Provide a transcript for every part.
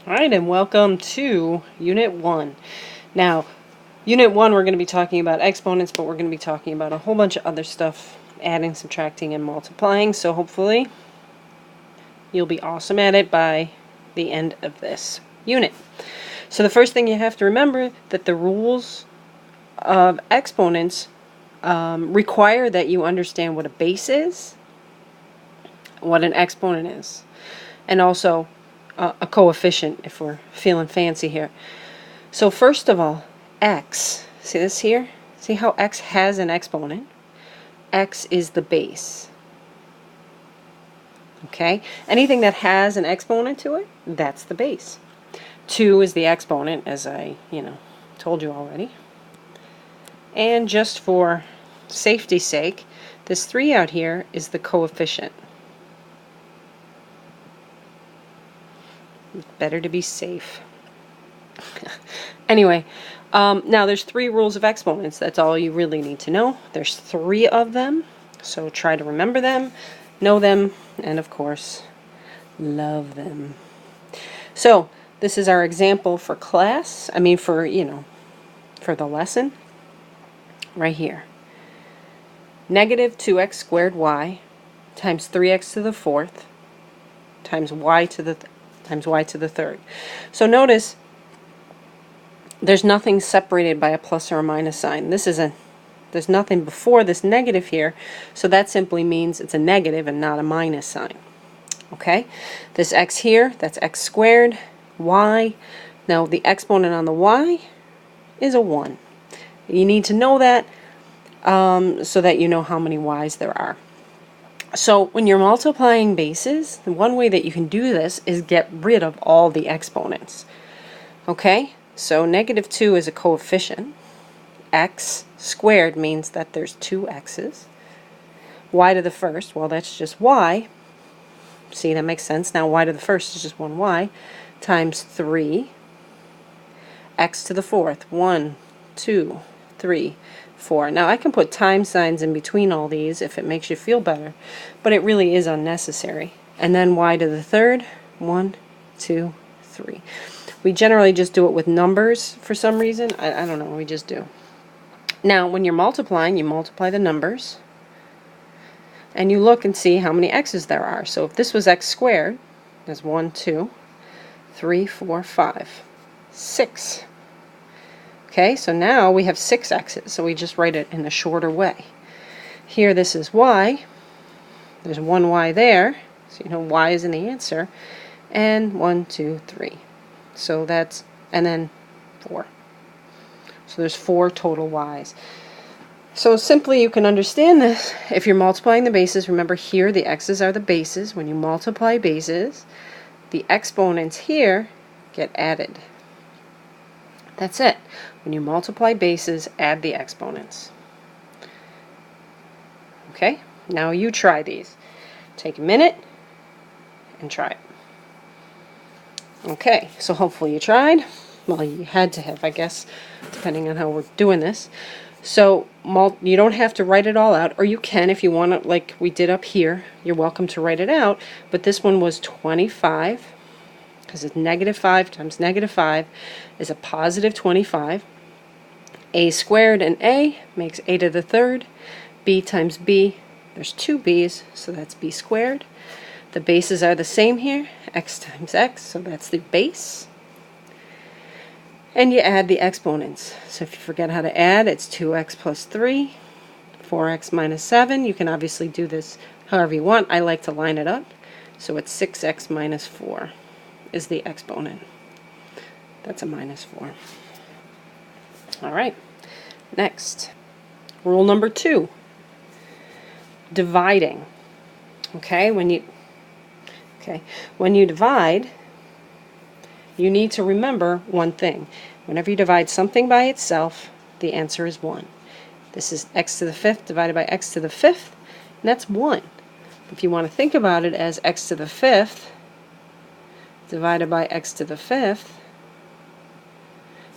Alright, and welcome to Unit 1. Now, Unit 1 we're going to be talking about exponents, but we're going to be talking about a whole bunch of other stuff, adding, subtracting, and multiplying, so hopefully you'll be awesome at it by the end of this unit. So the first thing you have to remember that the rules of exponents require that you understand what a base is, what an exponent is, and also a coefficient if we're feeling fancy here. So first of all, x, see this here? See how x has an exponent? X is the base. Okay? Anything that has an exponent to it, that's the base. 2 is the exponent, as I, told you already. And just for safety's sake, this 3 out here is the coefficient. It's better to be safe. Anyway, now there's 3 rules of exponents. That's all you really need to know. There's 3 of them, so try to remember them, know them, and of course, love them. So this is our example for class. For the lesson. Right here. Negative 2x squared y times 3x to the 4th times y to the third. So notice there's nothing separated by a plus or a minus sign. There's nothing before this negative here, so that simply means it's a negative and not a minus sign. Okay? This x here, that's x squared, y. Now the exponent on the y is a 1. You need to know that so that you know how many y's there are. So when you're multiplying bases, the one way that you can do this is get rid of all the exponents. Okay? So negative 2 is a coefficient. X squared means that there's 2 x's. Y to the first, well, that's just y. See, that makes sense. Now y to the first is just 1y times 3. X to the 4th, 1, 2, 3, 4. Now I can put time signs in between all these if it makes you feel better, but it really is unnecessary. And then y to the third, 1, 2, 3. We generally just do it with numbers for some reason. I don't know, we just do. Now when you're multiplying, you multiply the numbers and you look and see how many x's there are. So if this was x squared, there's 1, 2, 3, 4, 5, 6. Okay, so now we have 6 x's, so we just write it in a shorter way. Here this is y, there's 1 y there, so you know y is in the answer, and 1, 2, 3. So that's, and then 4. So there's 4 total y's. So simply you can understand this. If you're multiplying the bases, remember here the x's are the bases. When you multiply bases, the exponents here get added. That's it. When you multiply bases, add the exponents. Okay? Now you try these. Take a minute and try it. Okay, so hopefully you tried. Well, you had to have, I guess, depending on how we're doing this. So you don't have to write it all out, or you can if you want to, like we did up here. You're welcome to write it out, but this one was 25. Because it's negative 5 times negative 5 is a positive 25. A squared and a makes a to the third. B times b, there's 2 b's, so that's b squared. The bases are the same here, x times x, so that's the base. And you add the exponents. So if you forget how to add, it's 2x plus 3, 4x minus 7. You can obviously do this however you want. I like to line it up. So it's 6x minus 4. Is the exponent. That's a minus 4. All right. Next, rule number 2. Dividing. Okay, when you divide, you need to remember one thing. Whenever you divide something by itself, the answer is 1. This is x to the 5th divided by x to the 5th, and that's 1. If you want to think about it as x to the 5th divided by x to the 5th,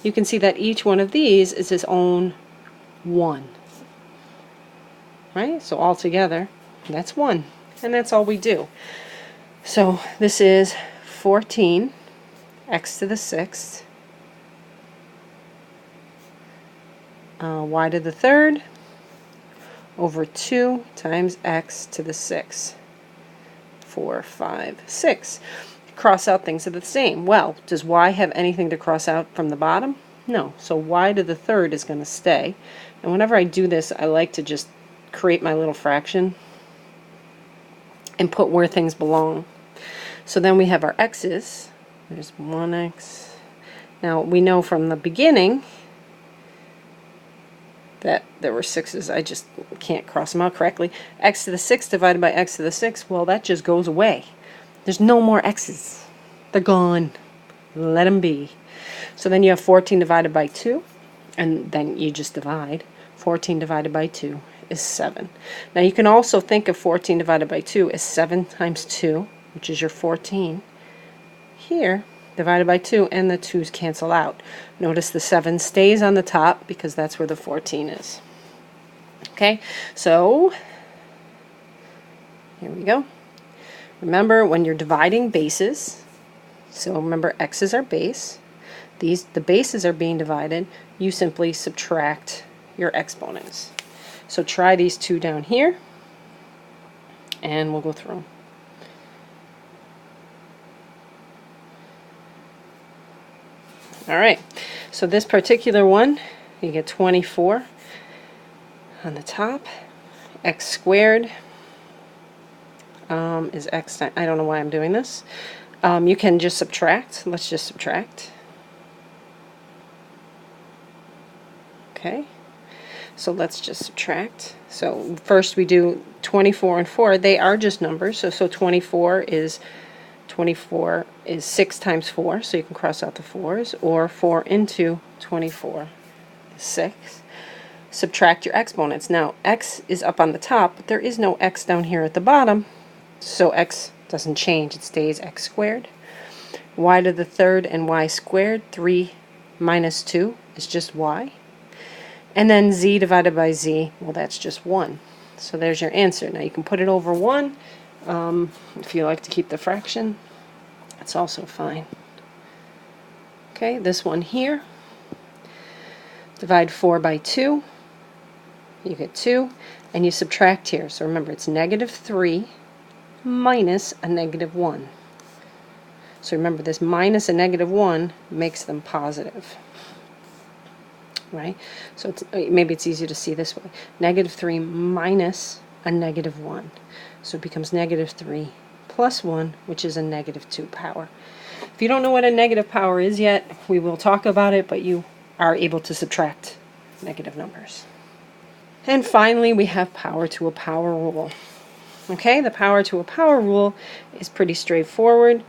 you can see that each one of these is its own 1. Right? So all together, that's 1. And that's all we do. So this is 14 x to the 6th, y to the 3rd, over 2 times x to the 6th. 4, 5, 6. Cross out things that are the same. Well, does y have anything to cross out from the bottom? No. So y to the 3rd is going to stay. And whenever I do this, I like to just create my little fraction and put where things belong. So then we have our x's. There's 1x. Now we know from the beginning that there were 6's. I just can't cross them out correctly. X to the 6th divided by x to the 6th, well, that just goes away. There's no more x's. They're gone. Let them be. So then you have 14 divided by 2, and then you just divide. 14 divided by 2 is 7. Now you can also think of 14 divided by 2 as 7 times 2, which is your 14. Here, divided by 2, and the 2's cancel out. Notice the 7 stays on the top because that's where the 14 is. Okay, so here we go. Remember, when you're dividing bases, so remember x is our base, the bases are being divided, you simply subtract your exponents. So try these two down here, and we'll go through them. Alright, so this particular one, you get 24 on the top. X squared is x times, I don't know why I'm doing this. You can just subtract. Let's just subtract. Okay, so let's just subtract. So first we do 24 and 4. They are just numbers. So 24 is 6 times 4, so you can cross out the 4's, or 4 into 24 is 6. Subtract your exponents. Now x is up on the top, but there is no x down here at the bottom, so x doesn't change. It stays x squared. Y to the 3rd and y squared, 3 minus 2 is just y. And then z divided by z, well, that's just 1. So there's your answer. Now you can put it over 1. If you like to keep the fraction, that's also fine. Okay, this one here, divide 4 by 2, you get 2, and you subtract here. So remember, it's negative 3 minus a negative 1. So remember, this minus a negative 1 makes them positive. Right? So maybe it's easier to see this way. Negative 3 minus a negative 1. So it becomes negative 3 plus 1, which is a negative 2 power. If you don't know what a negative power is yet, we will talk about it, but you are able to subtract negative numbers. And finally, we have power to a power rule. Okay, the power to a power rule is pretty straightforward.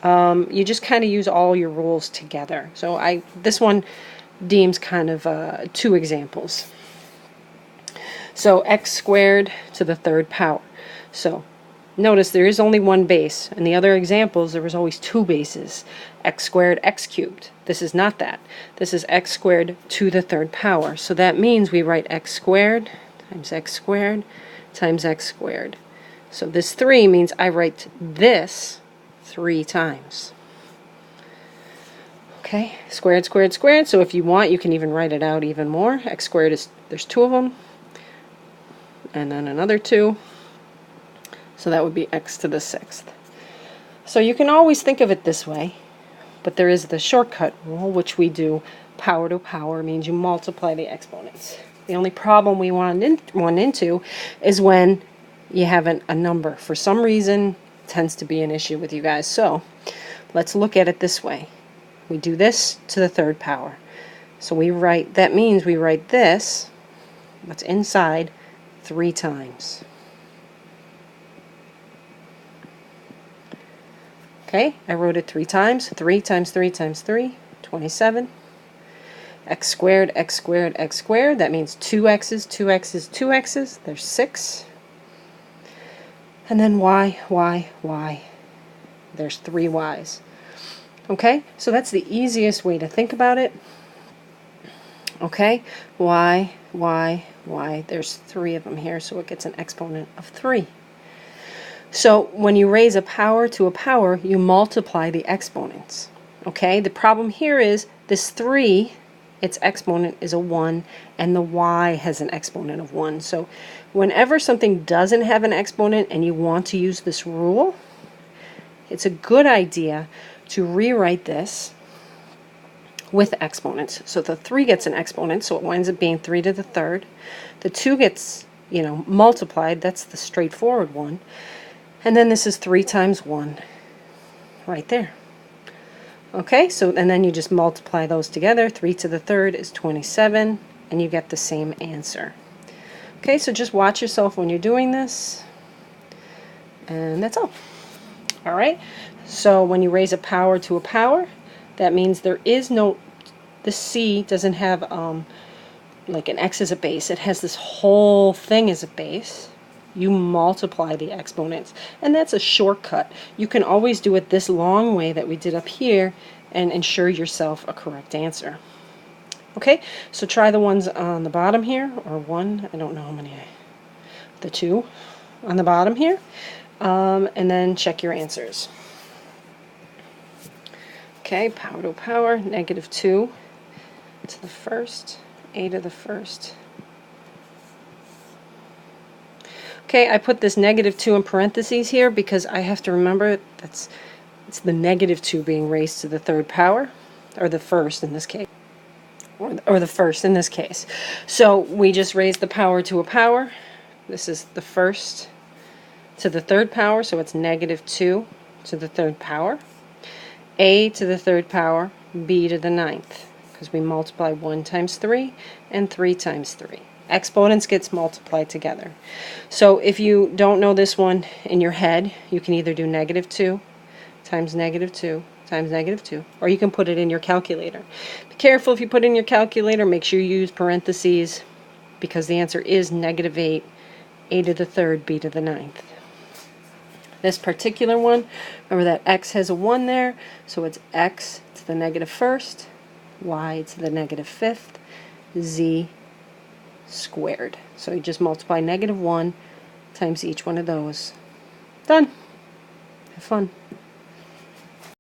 You just kind of use all your rules together. So this one deems kind of 2 examples. So x squared to the 3rd power. So notice there is only one base. In the other examples, there was always 2 bases. X squared, x cubed. This is not that. This is x squared to the 3rd power. So that means we write x squared times x squared times x squared. So this 3 means I write this 3 times. Okay, squared, squared, squared. So if you want, you can even write it out even more. X squared is, there's 2 of them. And then another 2. So that would be x to the 6th. So you can always think of it this way, but there is the shortcut rule, which we do power to power, means you multiply the exponents. The only problem we run into is when you have a number. For some reason, it tends to be an issue with you guys. So let's look at it this way. We do this to the 3rd power. So that means we write this, what's inside, 3 times. Okay, I wrote it 3 times. 3 times 3 times 3, 27. X squared, x squared, x squared. That means 2 x's, 2 x's, 2 x's. There's 6. And then y, y, y. There's 3 y's. Okay, so that's the easiest way to think about it. Okay, y, y, y. There's 3 of them here, so it gets an exponent of 3. So when you raise a power to a power, you multiply the exponents. Okay, the problem here is this 3, its exponent is a 1, and the y has an exponent of 1. So whenever something doesn't have an exponent and you want to use this rule, it's a good idea to rewrite this with exponents. So the 3 gets an exponent, so it winds up being 3 to the third. The 2 gets, multiplied. That's the straightforward one. And then this is 3 times 1 right there. Okay, so and then you just multiply those together. 3 to the third is 27, and you get the same answer. Okay, so just watch yourself when you're doing this, and that's all. All right, so when you raise a power to a power, that means there is no, the C doesn't have like an x as a base. It has this whole thing as a base. You multiply the exponents, and that's a shortcut. You can always do it this long way that we did up here and ensure yourself a correct answer. Okay, so try the ones on the bottom here, or one, I don't know how many, the 2 on the bottom here, and then check your answers. Okay, power to a power, -2 to the first, a to the first. Okay, I put this -2 in parentheses here because I have to remember it's the -2 being raised to the third power, or the first in this case, or the first in this case. So we just raised the power to a power. This is the first to the third power, so it's -2 to the third power. A to the third power, b to the ninth, because we multiply 1 times 3 and 3 times 3. Exponents gets multiplied together. So if you don't know this one in your head, you can either do -2 times -2 times -2, or you can put it in your calculator. Be careful if you put it in your calculator, make sure you use parentheses, because the answer is -8, a to the third, b to the ninth. This particular one, remember that x has a 1 there, so it's x to the -1st, y to the -5th, z squared. So you just multiply -1 times each one of those. Done. Have fun.